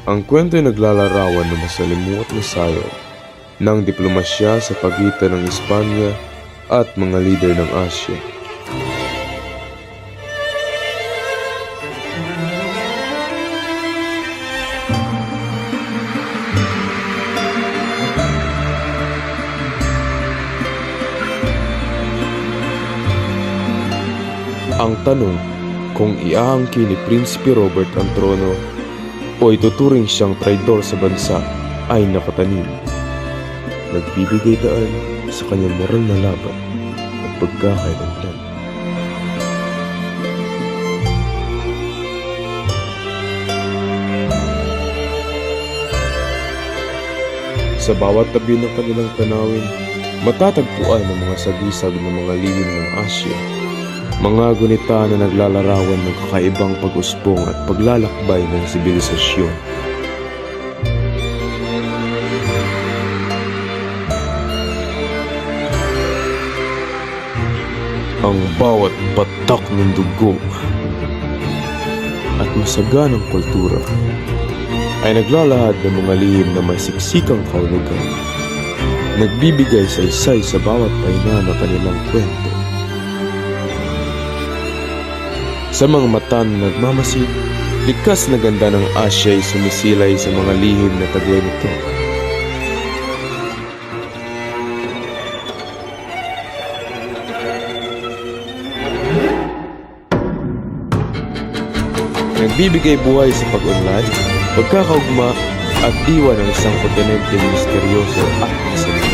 Ang kwento ay naglalarawan ng masalimuot na sayaw ng diplomasya sa pagitan ng Espanya at mga lider ng Asya. Ang tanong kung iaangkin ni Prinsipe Robert ang trono o ituturing siyang traidor sa bansa ay nakatanim. Nagbibigay daan sa kanyang moral na laban at pagkakainlandan. Sa bawat tabi ng kanilang tanawin, matatagpuan ang mga sagisag ng mga lihim ng Asya. Mga gunita na naglalarawan ng kakaibang pag-usbong at paglalakbay ng sibilisasyon. Ang bawat batak ng dugo at masaganang kultura ay naglalahad ng mga lihim na may siksikang kahulugan, nagbibigay saysay sa bawat paina ng kanilang kwento. Sa mga mata na nagmamasid, likas na ganda ng Asya ay sumisilay sa mga lihim na taglay nito. Nagbibigay buhay sa pag-unlad, pagkakaugma at diwa ng isang kontinenteng misteryoso at masalit.